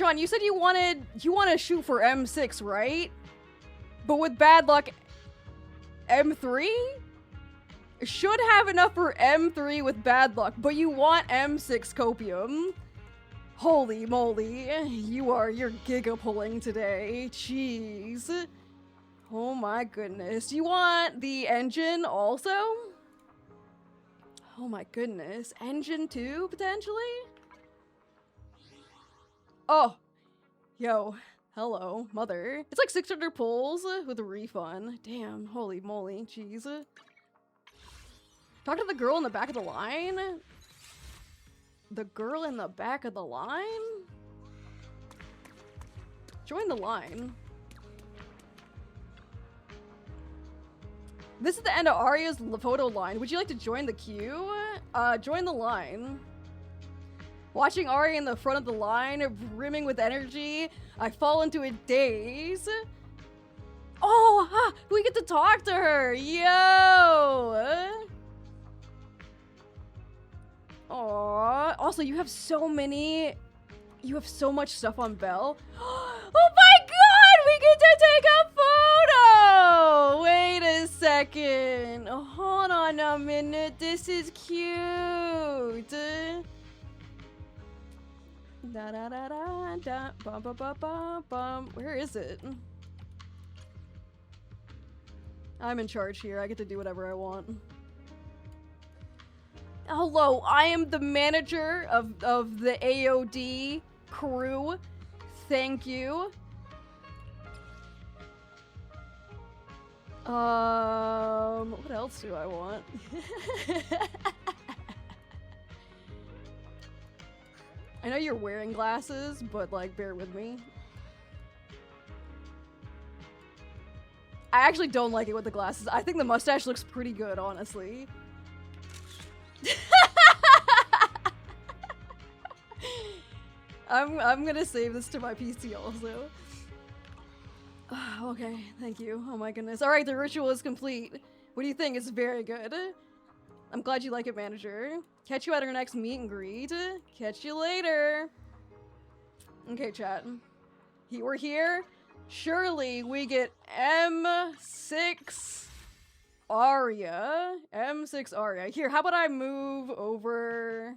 John, you said you want to shoot for M6, right? But with bad luck, M3? Should have enough for M3 with bad luck, but you want M6 copium. Holy moly, you're giga pulling today. Jeez. Oh my goodness. You want the engine also? Oh my goodness. Engine 2, potentially? Oh. Yo. Hello, mother. It's like 600 pulls with a refund. Damn, holy moly. Jeez. Talk to the girl in the back of the line? The girl in the back of the line? Join the line. This is the end of Aria's photo line. Would you like to join the queue? Join the line. Watching Aria in the front of the line, brimming with energy, I fall into a daze. Oh, we get to talk to her. Yo. Aww. Also, you have so much stuff on Belle. Oh my god, we get to take a photo! Wait a second. Hold on a minute, this is cute. Da da da da da bum bum bum bum bum. Where is it? I'm in charge here, I get to do whatever I want. Hello, I am the manager of the AOD crew. Thank you. What else do I want? I know you're wearing glasses, but like, bear with me. I actually don't like it with the glasses. I think the mustache looks pretty good, honestly. I'm gonna save this to my PC also. Okay, thank you. Oh my goodness. Alright, the ritual is complete. What do you think? It's very good. I'm glad you like it, manager. Catch you at our next meet and greet. Catch you later. Okay, chat. We're here. Surely we get M6 Arya. M6 Arya. Here, how about I move over?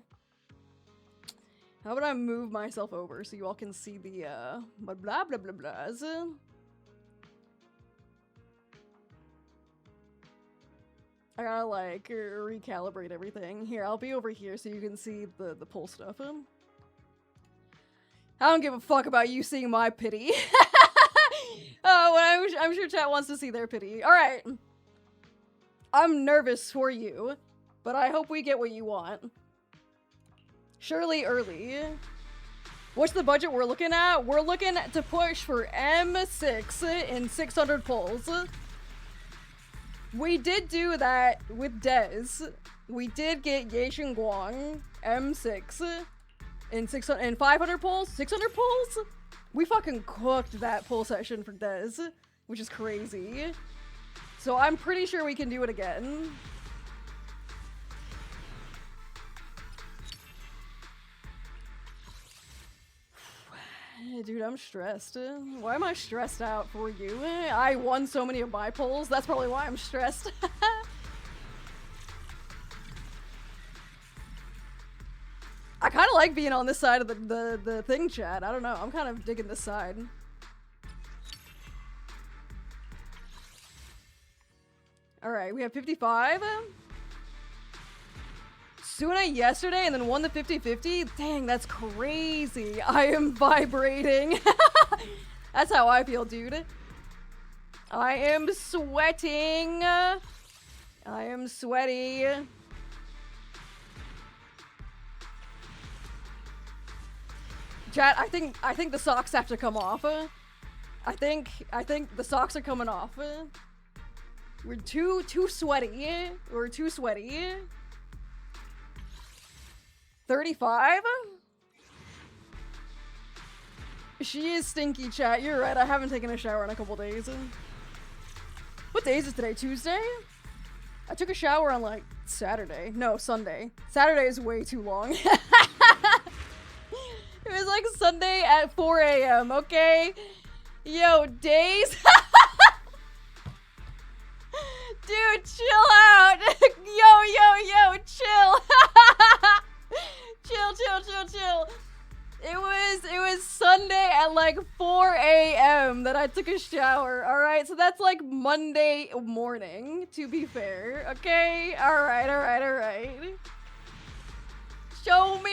How about I move myself over so you all can see the blah blah blah blah blahs. I gotta like recalibrate everything. Here, I'll be over here so you can see the pull stuff. I don't give a fuck about you seeing my pity. Oh, well, I'm sure chat wants to see their pity. All right. I'm nervous for you, but I hope we get what you want. Surely early. What's the budget we're looking at? We're looking to push for M6 in 600 pulls. We did do that with Dez. We did get Yeishin Guang M6 in 500 pulls. 600 pulls? We fucking cooked that pull session for Dez, which is crazy. So I'm pretty sure we can do it again. Dude, I'm stressed. Why am I stressed out for you? I won so many of my polls. That's probably why I'm stressed. I kind of like being on this side of the thing, chat. I don't know. I'm kind of digging this side. Alright, we have 55. Suna yesterday and then won the 50-50? Dang, that's crazy. I am vibrating. That's how I feel, dude. I am sweating. I am sweaty. Chat, I think the socks have to come off. I think the socks are coming off. We're too sweaty. We're too sweaty. 35? She is stinky, chat. You're right. I haven't taken a shower in a couple days. What day is it today? Tuesday? I took a shower on like Saturday. No, Sunday. Saturday is way too long. It was like Sunday at 4 a.m., okay? Yo, days. Dude, chill out. Yo, chill. Chill. It was Sunday at like 4 a.m. that I took a shower, alright? So that's like Monday morning, to be fair, okay? Alright. Show me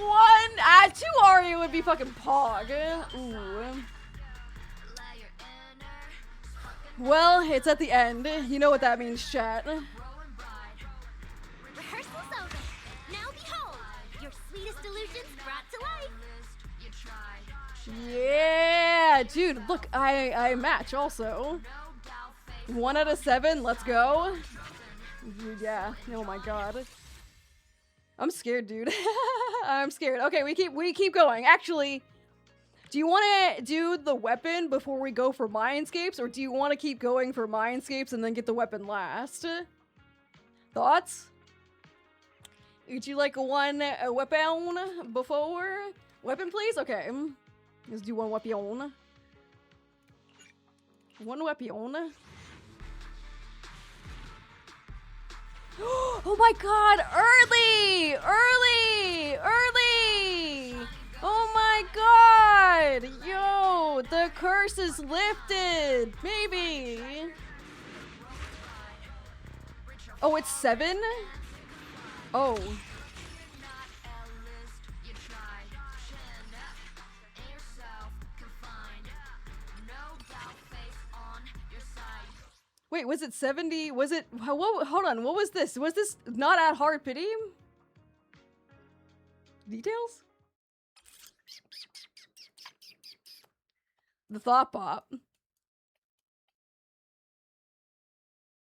one. 2 Aria would be fucking pog. Ooh. Well, it's at the end. You know what that means, chat. Rehearsal's over. Now behold, your sweetest illusions brought to life. Yeah, dude, look, I match also. 1 out of 7, let's go. Yeah, oh my god. I'm scared, dude. I'm scared. Okay, we keep going. Actually, do you want to do the weapon before we go for Mindscapes, or do you want to keep going for Mindscapes and then get the weapon last? Thoughts? Would you like a weapon before? Weapon, please? Okay. Let's do one weapon. One weapon. Oh my god! Early! Oh my god! Yo! The curse is lifted! Maybe! Oh, it's 7? Oh. Wait, was it 70? Was it... hold on, what was this? Was this not at hard pity? Details? The thought pop.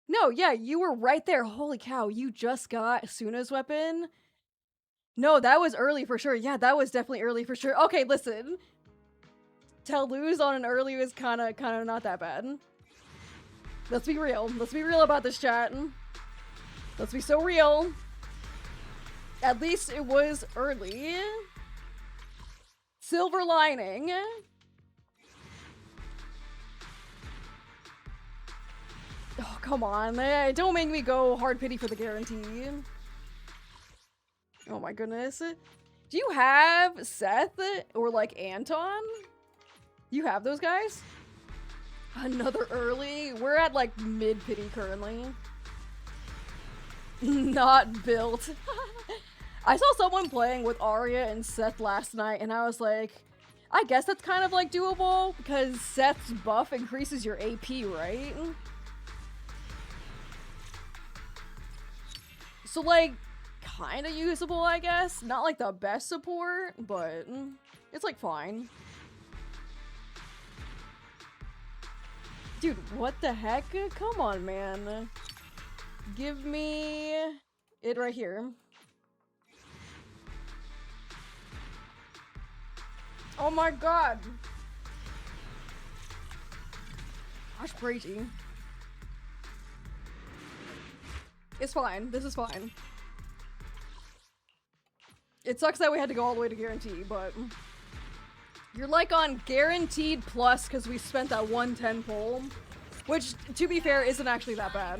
No, yeah, you were right there. Holy cow, you just got Suna's weapon? No, that was early for sure. Yeah, that was definitely early for sure. Okay, listen. To lose on an early was kind of not that bad. Let's be real. Let's be real about this, chat. Let's be so real. At least it was early. Silver lining. Oh, come on. Don't make me go hard pity for the guarantee. Oh my goodness. Do you have Seth or like Anton? You have those guys? Another early? We're at like mid-pity currently. Not built. I saw someone playing with Aria and Seth last night and I was like, I guess that's kind of like doable because Seth's buff increases your AP, right? So like, kind of usable, I guess. Not like the best support, but it's like fine. Dude, what the heck? Come on, man. Give me it right here. Oh my god. Gosh, crazy. It's fine. This is fine. It sucks that we had to go all the way to guarantee, but... You're like on guaranteed plus because we spent that 110 pull. Which, to be fair, isn't actually that bad.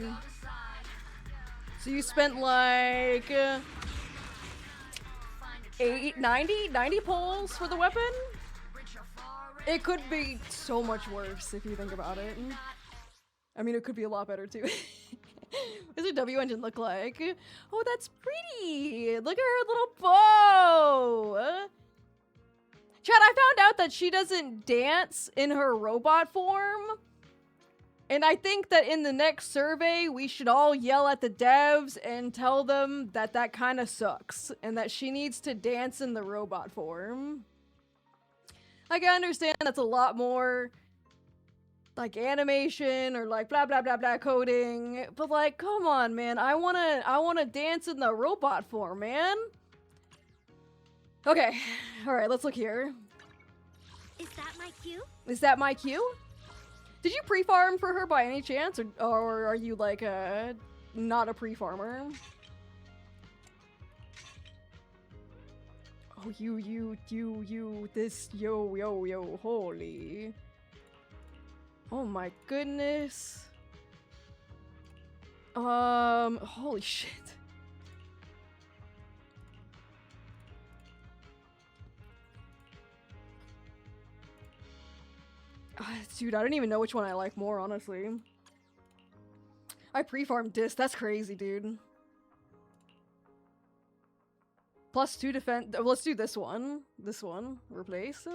So you spent like... 90 pulls for the weapon? It could be so much worse if you think about it. I mean, it could be a lot better too. What does her W engine look like? Oh, that's pretty! Look at her little bow! Chad, I found out that she doesn't dance in her robot form. And I think that in the next survey, we should all yell at the devs and tell them that that kind of sucks. And that she needs to dance in the robot form. I can understand that's a lot more... like animation or like blah blah blah blah coding, but like come on, man, I wanna dance in the robot form, man. Okay, all right, let's look here. Is that my cue? Is that my cue? Did you pre-farm for her by any chance, or are you like not a pre-farmer? Oh, this, yo, holy. Oh my goodness. Holy shit. Dude, I don't even know which one I like more, honestly. I pre-farmed disc. That's crazy, dude. +2 defense. Let's do this one. This one. Replace.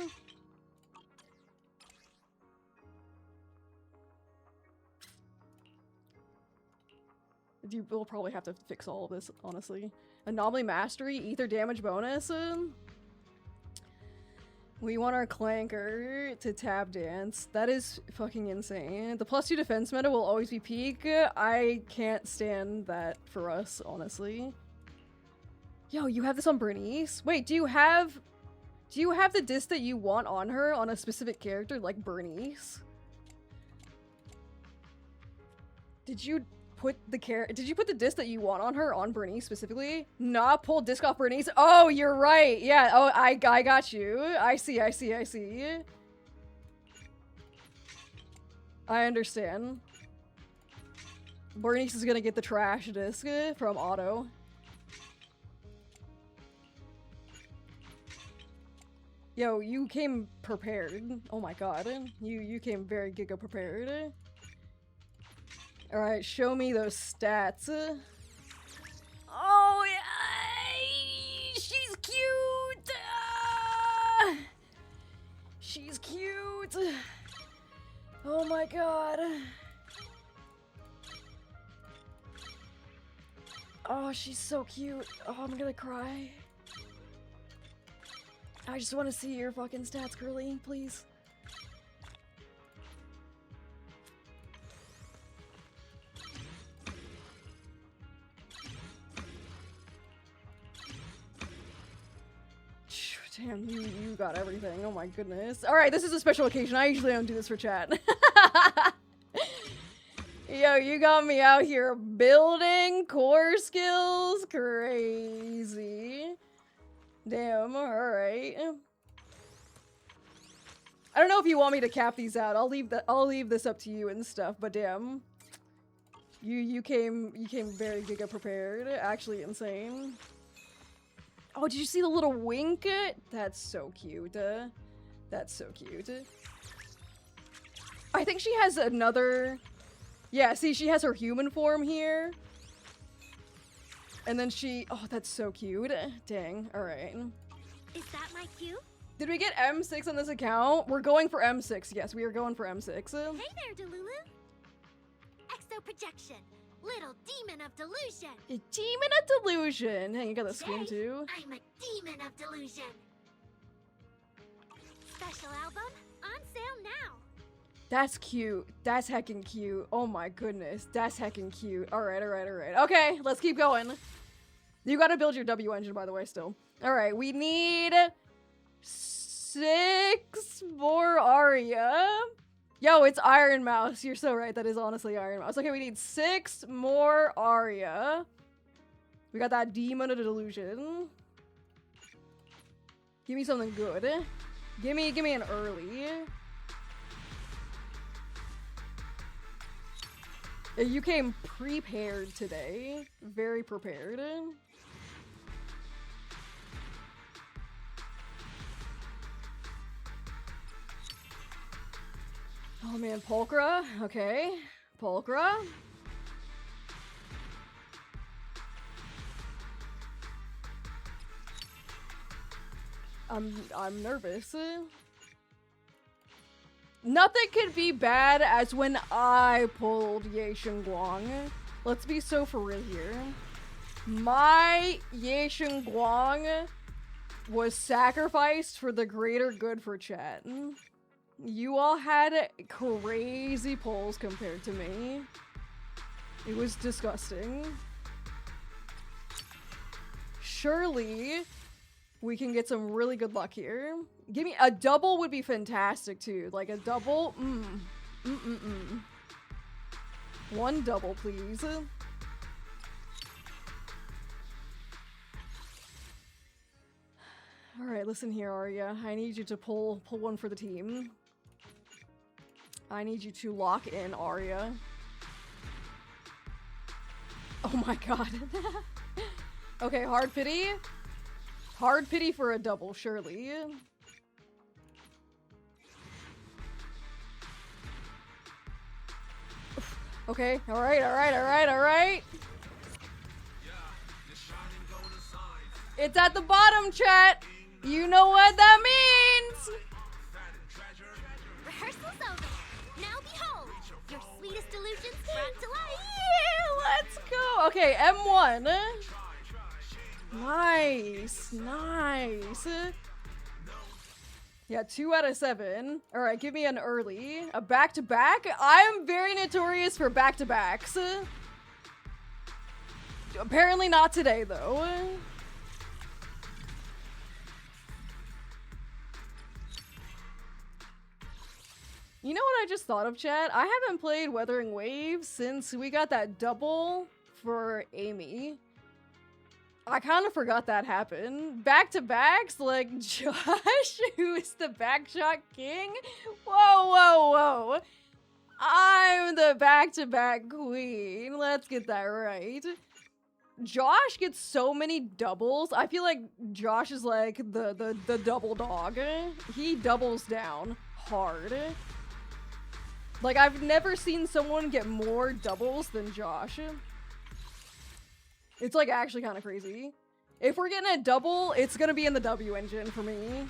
We'll probably have to fix all of this, honestly. Anomaly Mastery, Ether Damage Bonus. We want our Clanker to tab dance. That is fucking insane. The +2 defense meta will always be peak. I can't stand that for us, honestly. Yo, you have this on Bernice? Wait, do you have the disc that you want on her on a specific character like Bernice? Did you put the disc that you want on her on Bernice specifically? Nah, pull disc off Bernice. Oh, you're right. Yeah. Oh, I got you. I see. I understand. Bernice is gonna get the trash disc from Auto. Yo, you came prepared. Oh my god. You came very giga prepared. Alright, show me those stats. Oh, yeah! She's cute! She's cute! Oh my god. Oh, she's so cute. Oh, I'm gonna cry. I just want to see your fucking stats, girly, please. Damn, you got everything. Oh my goodness. Alright, this is a special occasion. I usually don't do this for chat. Yo, you got me out here building core skills. Crazy. Damn, alright. I don't know if you want me to cap these out. I'll leave this up to you and stuff, but damn. You came very giga prepared. Actually insane. Oh, did you see the little wink? That's so cute. That's so cute. I think she has another... Yeah, see, she has her human form here. And then she... Oh, that's so cute. Dang, alright. Is that my cue? Did we get M6 on this account? We're going for M6. Yes, we are going for M6. Hey there, Delulu. Exo projection. Little demon of delusion. A demon of delusion. Hey, you got the scream too. I'm a demon of delusion. Special album on sale now. That's cute. That's heckin' cute. Oh my goodness. That's heckin' cute. Alright. Okay, let's keep going. You gotta build your W engine, by the way, still. Alright, we need 6 more Aria. Yo, it's Iron Mouse. You're so right. That is honestly Iron Mouse. Okay, we need 6 more Aria. We got that Demon of Delusion. Give me something good. Give me an early. You came prepared today. Very prepared. Oh man, Pulchra. Okay. Pulchra. I'm nervous. Nothing could be bad as when I pulled Ye Guang. Let's be so for real here. My Ye Guang was sacrificed for the greater good for chat. You all had crazy pulls compared to me. It was disgusting. Surely we can get some really good luck here. Give me a double would be fantastic too. Like a double. One double, please. Alright, listen here, Arya. I need you to pull one for the team. I need you to lock in, Aria. Oh my god. Okay, hard pity. Hard pity for a double, surely. Okay, alright, alright, alright, alright. It's at the bottom, chat. You know what that means. Rehearsal's over. Now behold, your sweetest illusions brought to life. Yeah, let's go. Okay, M1. Nice, nice. Yeah, 2 out of 7. All right, give me an early. A back-to-back? I'm very notorious for back-to-backs. Apparently not today, though. You know what I just thought of, chat? I haven't played Weathering Waves since we got that double for Amy. I kind of forgot that happened. Back-to-backs, like Josh, who is the backshot king? Whoa, whoa, whoa. I'm the back-to-back queen. Let's get that right. Josh gets so many doubles. I feel like Josh is like the double dog. He doubles down hard. Like, I've never seen someone get more doubles than Josh. It's like actually kind of crazy. If we're getting a double, it's gonna be in the W engine for me.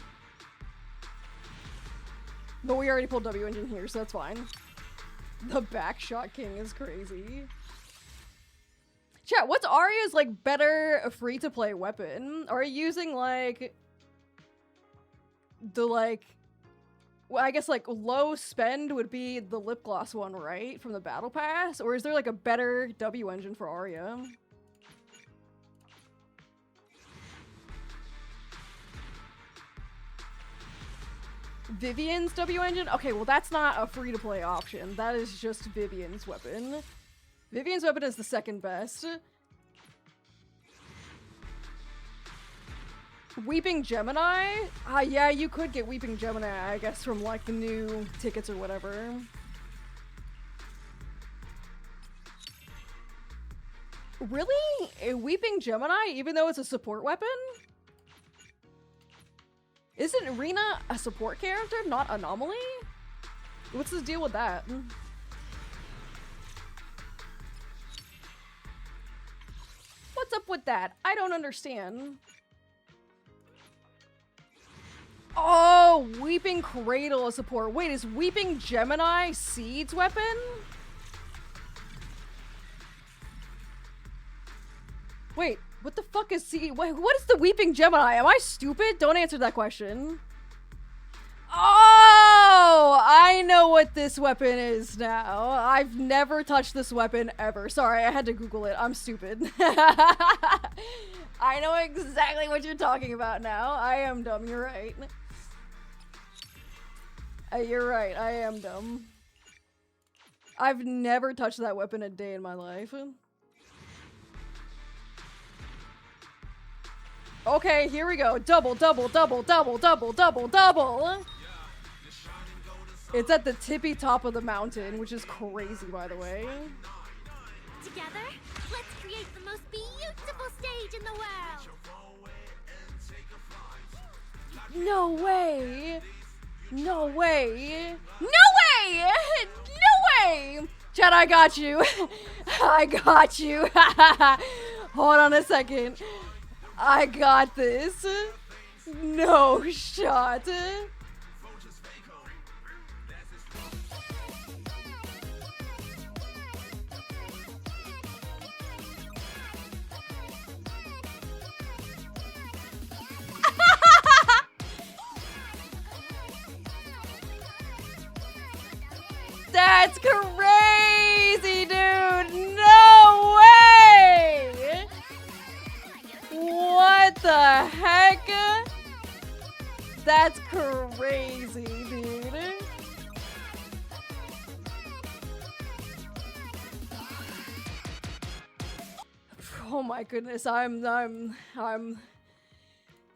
But we already pulled W engine here, so that's fine. The backshot king is crazy. Chat, what's Arya's like better free-to-play weapon? Are you using like the like, well, I guess like low spend would be the lip gloss one, right? From the battle pass? Or is there like a better W engine for Arya? Vivian's W engine? Okay, well that's not a free-to-play option. That is just Vivian's weapon. Vivian's weapon is the second best. Weeping Gemini? Yeah, you could get Weeping Gemini, I guess, from like the new tickets or whatever. Really? A Weeping Gemini, even though it's a support weapon? Isn't Rena a support character, not Anomaly? What's the deal with that? What's up with that? I don't understand. Oh, Weeping Cradle is support. Wait, is Weeping Gemini Seed's weapon? Wait, what the fuck is Seed? Wait, what is the Weeping Gemini? Am I stupid? Don't answer that question. Oh, I know what this weapon is now. I've never touched this weapon ever. Sorry, I had to Google it. I'm stupid. I know exactly what you're talking about now. I am dumb. You're right. You're right. I am dumb. I've never touched that weapon a day in my life. Okay, here we go. Double, double, double, double, double, double, double. It's at the tippy top of the mountain, which is crazy, by the way. Together, let's create the most beautiful stage in the world. No way. No way. No way. No way. Chad, I got you. I got you. Hold on a second. I got this. No shot. That's crazy, dude. No way. What the heck? That's crazy, dude. Oh my goodness, I'm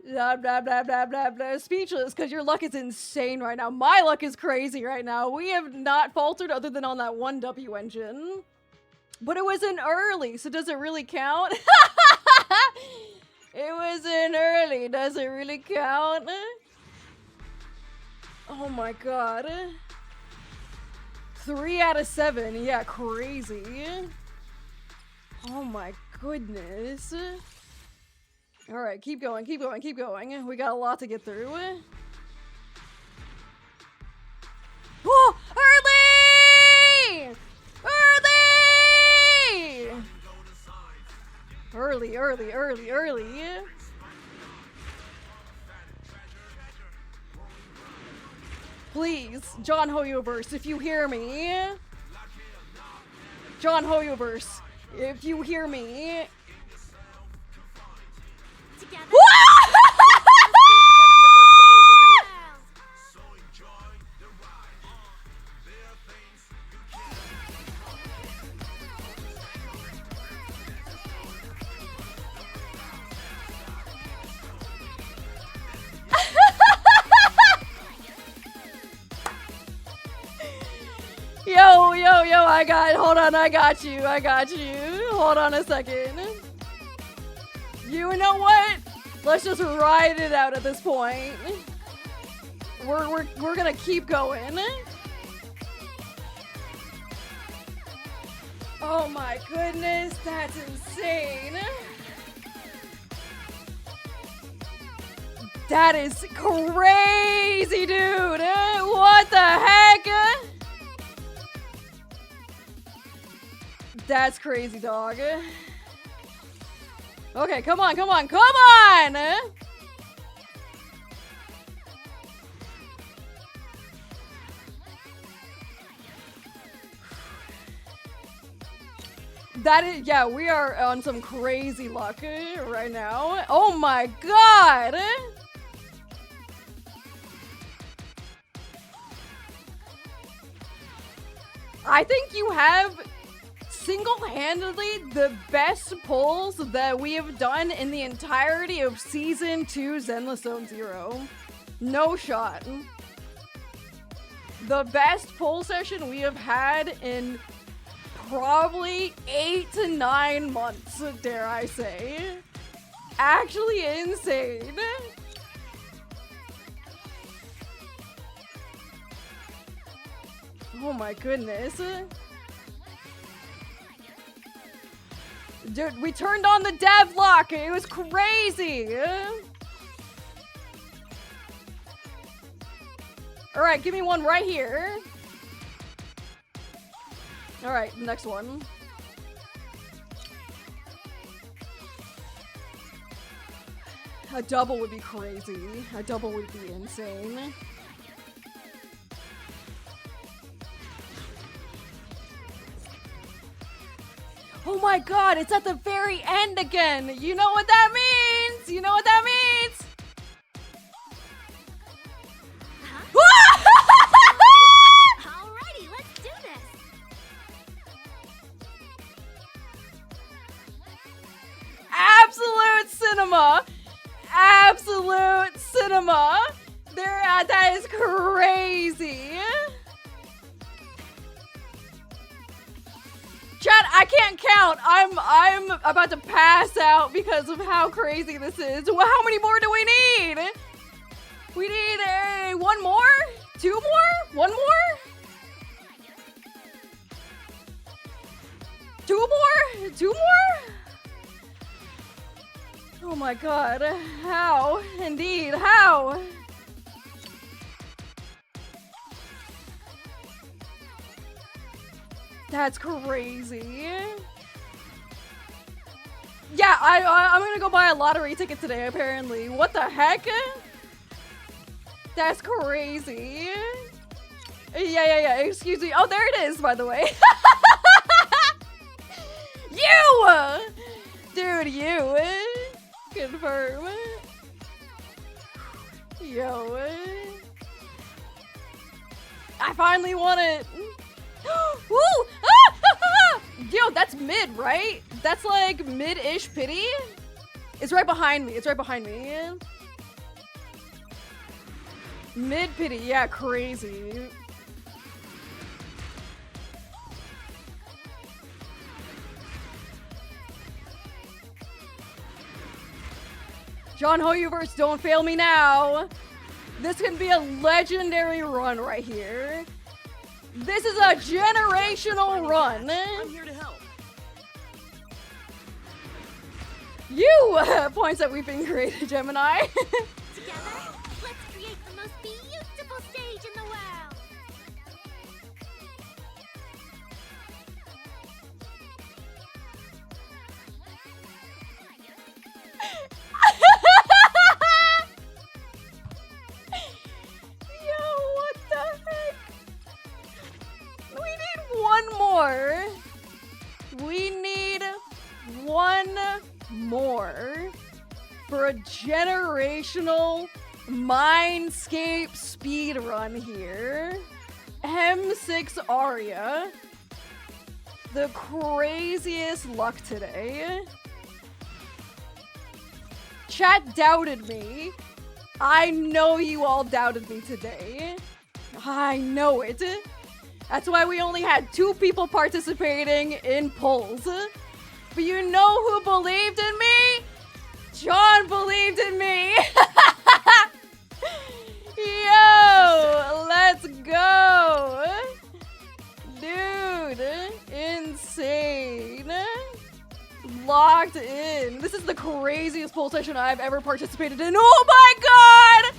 Blah, blah, blah, blah, blah, blah. Speechless, because your luck is insane right now. My luck is crazy right now. We have not faltered other than on that one W engine. But it was an early, so does it really count? It was an early, does it really count? Oh my god. 3 out of 7, yeah, crazy. Oh my goodness. Alright, keep going, keep going, keep going. We got a lot to get through. Oh! Early! Early! Early, early, early. Please, John Hoyoverse, if you hear me. John Hoyoverse, if you hear me. Together. Yo, yo, yo, hold on, I got you. Hold on a second. You know what? Let's just ride it out at this point. We're gonna keep going. Oh my goodness, that's insane. That is crazy, dude. What the heck? That's crazy, dog. Okay, come on, come on, come on! That is, yeah, we are on some crazy luck right now. Oh my god! I think you have single-handedly the best pulls that we have done in the entirety of Season 2 Zenless Zone Zero. No shot. The best pull session we have had in probably 8 to 9 months, dare I say. Actually insane. Oh my goodness. Dude, we turned on the dev lock. It was crazy. All right, give me one right here. All right, next one. A double would be crazy. A double would be insane. Oh my god, it's at the very end again! You know what that means! You know what that means! Alrighty, let's do this. Absolute cinema! Absolute cinema! That is crazy! Chat, I can't count. I'm about to pass out because of how crazy this is. Well, how many more do we need? We need one more? 2 more? 1 more? 2 more? 2 more? Oh my god. How? Indeed, how? That's crazy. Yeah, I'm gonna go buy a lottery ticket today, apparently. What the heck? That's crazy. Yeah. Excuse me. Oh, there it is, by the way. You! Dude, you. Confirm. Yo. I finally won it. Woo! Yo, that's mid, right? That's like mid-ish pity. It's right behind me. It's right behind me. Mid pity, yeah, crazy. John Hoyverse, don't fail me now. This can be a legendary run right here. This is a generational run. I'm here to help. You points that we've been created, Gemini. Together, let's create the most beautiful stage in the world. Yo, what the heck? We need one more. We need one more for a generational Mindscape speed run here. M6 Arya. The craziest luck today. Chat doubted me. I know you all doubted me today. I know it. That's why we only had 2 people participating in polls. But you know who believed in me? John believed in me. Yo, let's go. Dude, insane. Locked in. This is the craziest poll session I've ever participated in. Oh my god!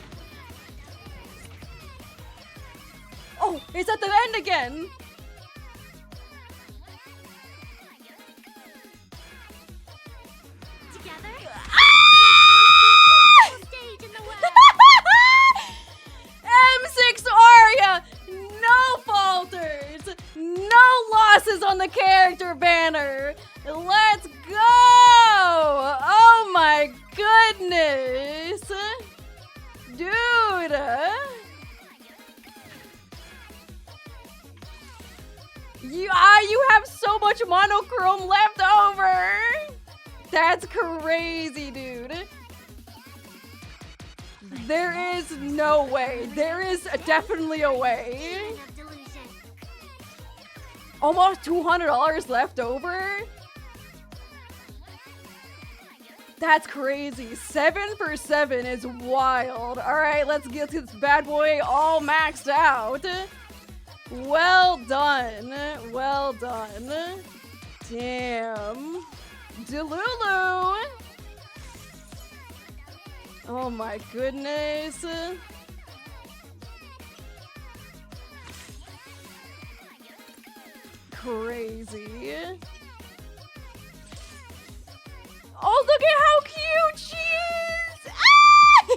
Oh, it's at the end again. Together, stage in the world. M6 Arya, no falters, no losses on the character banner. Let's go! Oh my goodness, dude. You have so much monochrome left over. That's crazy, dude. There is no way. There is definitely a way. Demon of delusion. Almost $200 left over? That's crazy. 7 for 7 is wild. All right, let's get this bad boy all maxed out. Well done. Well done. Damn. Delulu. Oh my goodness. Crazy. Oh, look at how cute she is!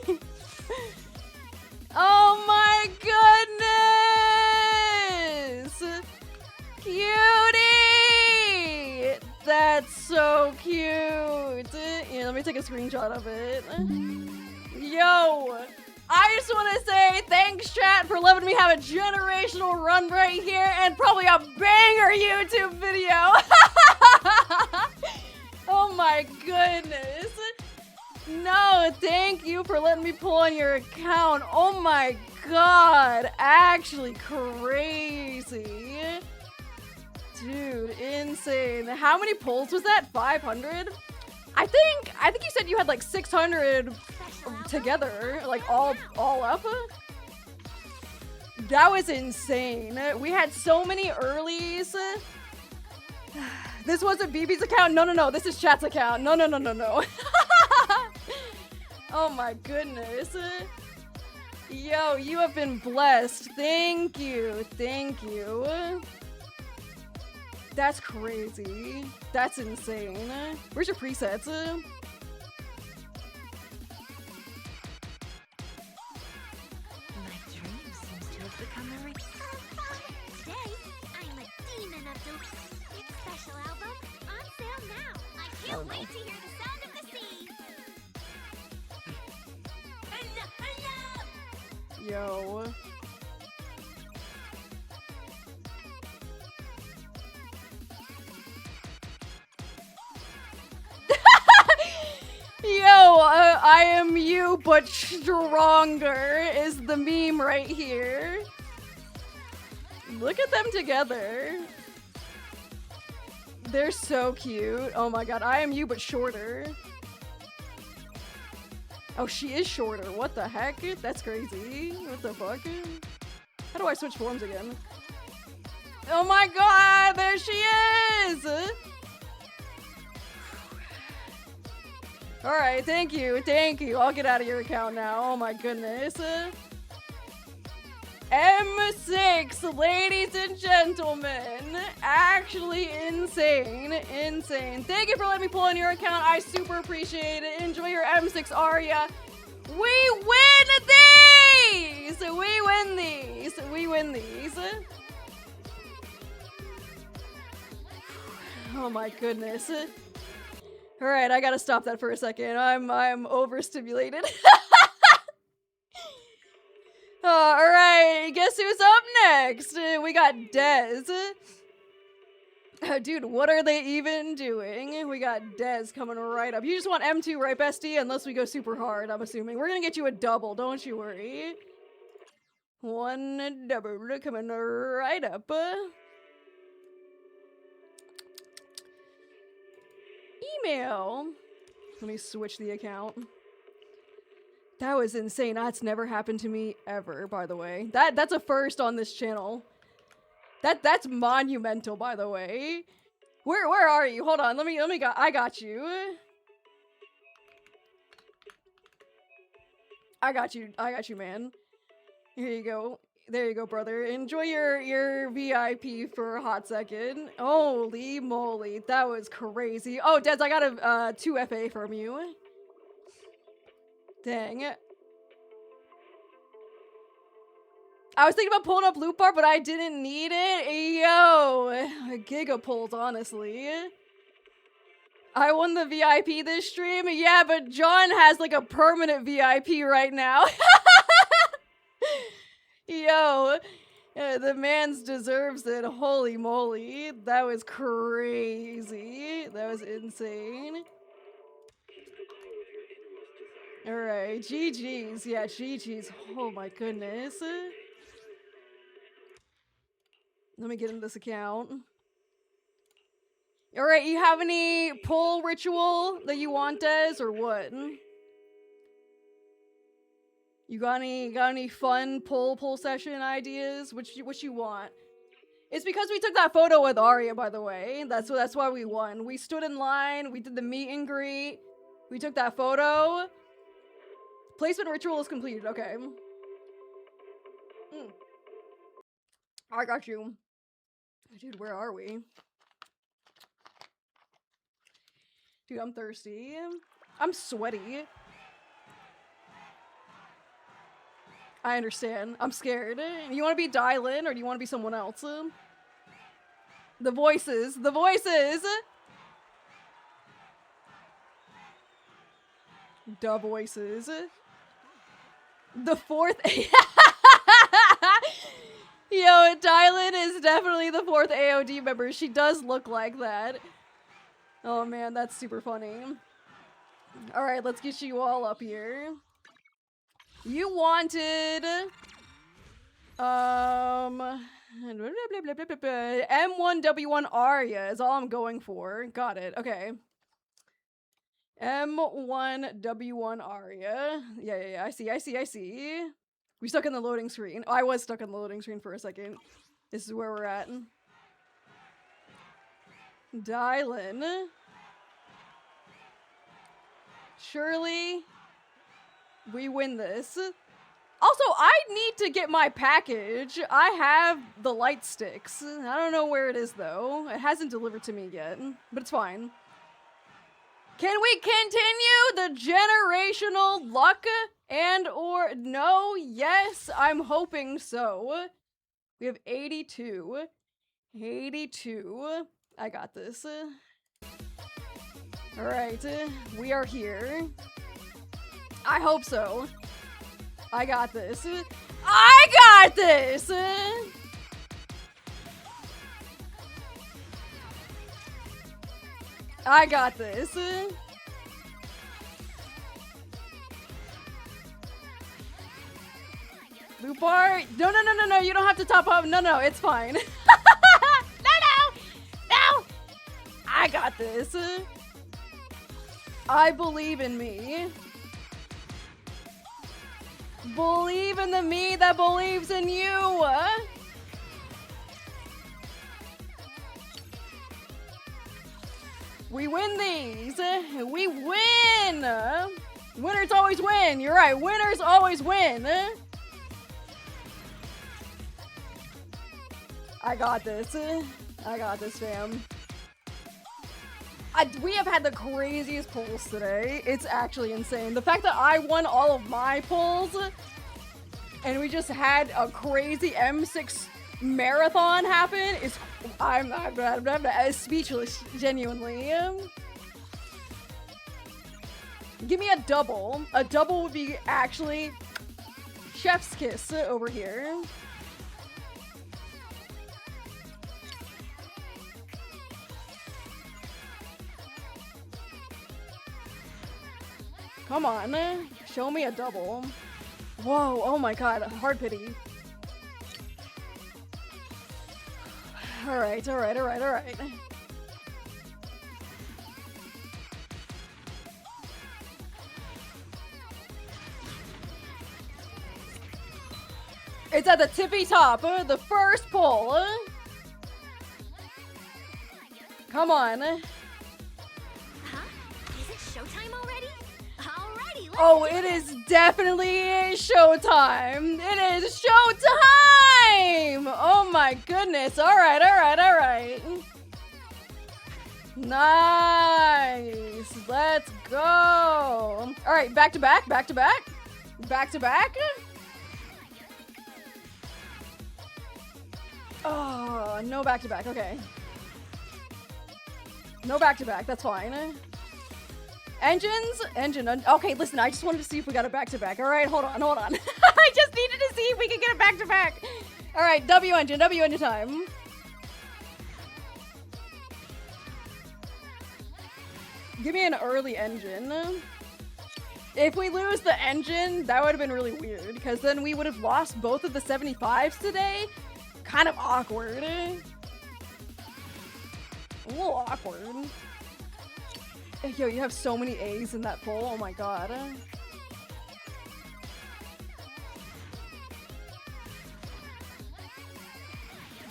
Ah! Oh my goodness! Cutie! That's so cute! Yeah, let me take a screenshot of it. Yo! I just want to say thanks, chat, for letting me have a generational run right here and probably a banger YouTube video! Oh my goodness! No, thank you for letting me pull on your account. Oh my god, actually crazy. Dude, insane. How many pulls was that? 500? I think you said you had like 600 together, like all up. That was insane. We had so many earlies. This wasn't BB's account. No. This is chat's account. No. Oh my goodness. Yo, you have been blessed. Thank you. That's crazy. That's insane. Where's your presets? My dream seems to have become a Today, I'm a demon of delusion. Special album on sale now. I can't wait to hear the sound of the sea. Yo. Yo, I am you, but stronger is the meme right here. Look at them together. They're so cute. Oh my god, I am you, but shorter. Oh, she is shorter. What the heck? That's crazy. What the fuck? How do I switch forms again? Oh my god, there she is! Alright, thank you, thank you. I'll get out of your account now. Oh my goodness. M6, ladies and gentlemen. Actually insane, insane. Thank you for letting me pull in your account. I super appreciate it. Enjoy your M6 Arya. We win these! We win these. We win these. Oh my goodness. Alright, I gotta stop that for a second. I'm overstimulated. Alright, guess who's up next? We got Dez. Dude, what are they even doing? We got Dez coming right up. You just want M2, right, bestie? Unless we go super hard, I'm assuming. We're gonna get you a double, don't you worry. One double coming right up. Email. Let me switch the account. That was insane. That's never happened to me ever, by the way. That's a first on this channel. That's monumental, by the way. Where are you? Hold on. I got you. I got you, man. Here you go. There you go, brother. Enjoy your VIP for a hot second. Holy moly, that was crazy. Oh, Dez, I got a 2 FA from you. Dang it. I was thinking about pulling up loot bar, but I didn't need it. Yo, giga pulls, honestly. I won the VIP this stream. Yeah, but John has like a permanent VIP right now. Yo, the man's deserves it. Holy moly. That was crazy. That was insane. Alright, GG's. Yeah, GG's. Oh my goodness. Let me get in this account. Alright, you have any pull ritual that you want, Des, or what? You got any fun pull session ideas? Which you want? It's because we took that photo with Aria, by the way. That's why we won. We stood in line, we did the meet and greet, we took that photo. Placement ritual is completed, okay. I got you. Dude, where are we? Dude, I'm thirsty. I'm sweaty. I understand. I'm scared. You want to be Dylan or do you want to be someone else? The voices. The voices! The voices. The fourth. Yo, Dylan is definitely the 4th AOD member. She does look like that. Oh man, that's super funny. Alright, let's get you all up here. You wanted M1W1 Arya is all I'm going for. Got it. Okay. M1W1 Arya. Yeah. I see. We stuck in the loading screen. Oh, I was stuck in the loading screen for a second. This is where we're at. Dylan. Surely we win this. Also, I need to get my package. I have the light sticks. I don't know where it is though. It hasn't delivered to me yet, but it's fine. Can we continue the generational luck and or no? Yes, I'm hoping so. We have 82. 82. I got this. Alright, we are here. I hope so. I got this. I got this! I got this. part. No, you don't have to top up. No, it's fine. No. I got this. I believe in me. Believe in the me that believes in you. We win these. We win. Winners always win. You're right. Winners always win. I got this. I got this, fam. We have had the craziest pulls today. It's actually insane. The fact that I won all of my pulls and we just had a crazy M6 marathon happen is I'm speechless, genuinely. Give me a double. A double would be actually chef's kiss over here. Come on, show me a double. Whoa, oh my god, hard pity. Alright. It's at the tippy top, the first pull. Come on. Huh? Is it showtime already? Alrighty, let's Oh, it is definitely showtime. It is showtime. Oh my goodness. All right. Nice. Let's go. All right, back to back. Oh, no back to back. Okay. No back to back. That's fine. Engine. Okay, listen, I just wanted to see if we got a back-to-back. All right, hold on. I just needed to see if we could get a back-to-back. All right, W engine time. Give me an early engine. If we lose the engine, that would have been really weird, because then we would have lost both of the 75s today. Kind of awkward. A little awkward. Yo, you have so many A's in that poll. Oh my god.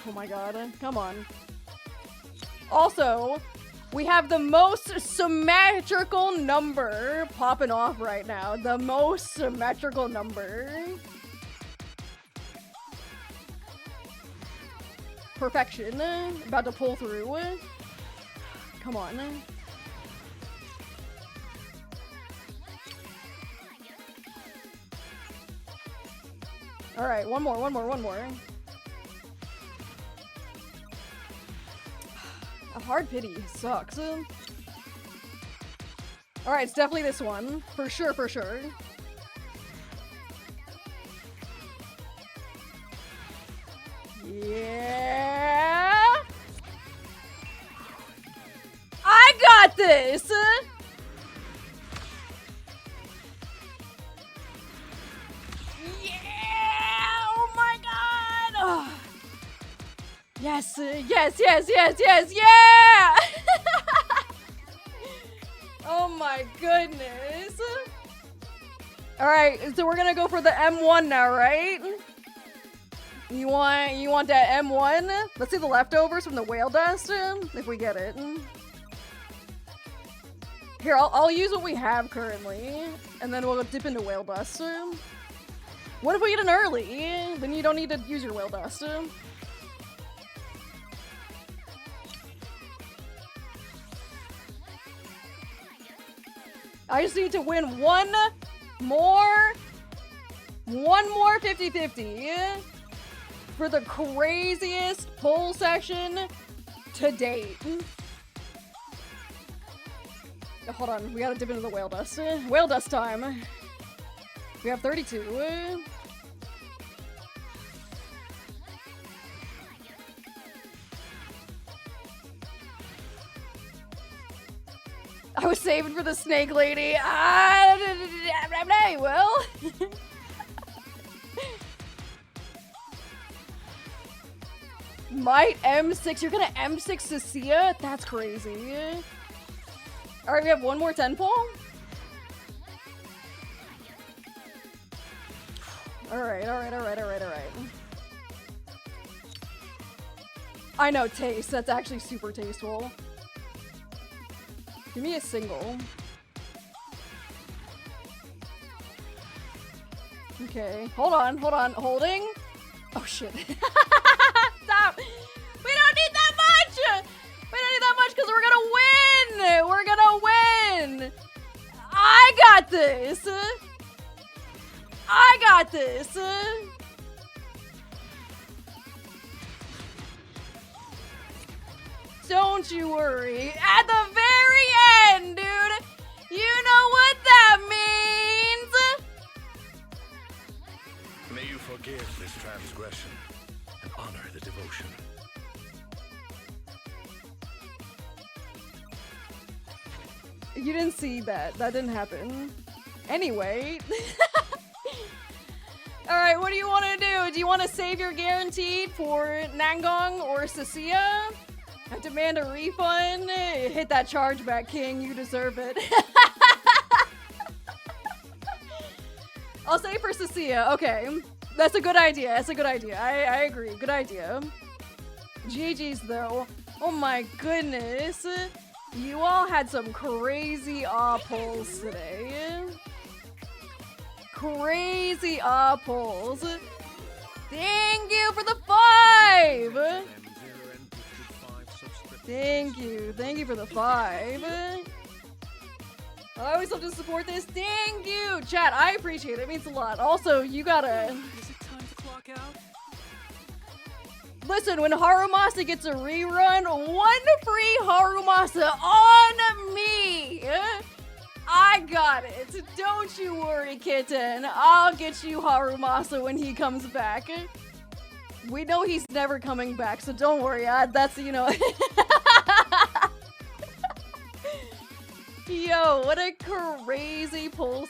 Oh my god. Come on. Also, we have the most symmetrical number popping off right now. The most symmetrical number. Perfection. About to pull through. Come on. All right, one more. A hard pity sucks. All right, it's definitely this one. For sure. Yeah. I got this. Yes, yeah! Oh my goodness. Alright, so we're gonna go for the M1 now, right? You want that M1? Let's see the leftovers from the whale dust, if we get it. Here, I'll use what we have currently, and then we'll dip into whale dust. What if we get an early? Then you don't need to use your whale dust. I just need to win one more 50-50 for the craziest pull session to date. Oh, hold on, we gotta dip into the whale dust. Whale dust time. We have 32. I was saving for the snake lady. Well. Might M6. You're gonna M6 Cecilia? That's crazy. Alright, we have one more 10 pull. Alright. I know, taste. That's actually super tasteful. Give me a single. Okay. Hold on. Holding? Oh, shit. Stop! We don't need that much! We don't need that much because we're gonna win! We're gonna win! I got this! I got this! Don't you worry. At the very end, dude! You know what that means! May you forgive this transgression and honor the devotion. You didn't see that. That didn't happen. Anyway. Alright, what do you want to do? Do you want to save your guaranteed for Nangong or Cecilia? I demand a refund. Hit that chargeback, King. You deserve it. I'll save for Cecilia. Okay. That's a good idea. That's a good idea. I agree. Good idea. GG's though. Oh my goodness. You all had some crazy pulls today. Crazy pulls. Thank you for the 5! Thank you for the 5. I always love to support this. Thank you! Chat, I appreciate it. It means a lot. Also, you gotta... Is it time to clock out? Listen, when Harumasa gets a rerun, 1 free Harumasa on me! I got it. Don't you worry, kitten. I'll get you Harumasa when he comes back. We know he's never coming back, so don't worry. That's, you know... Yo, what a crazy pull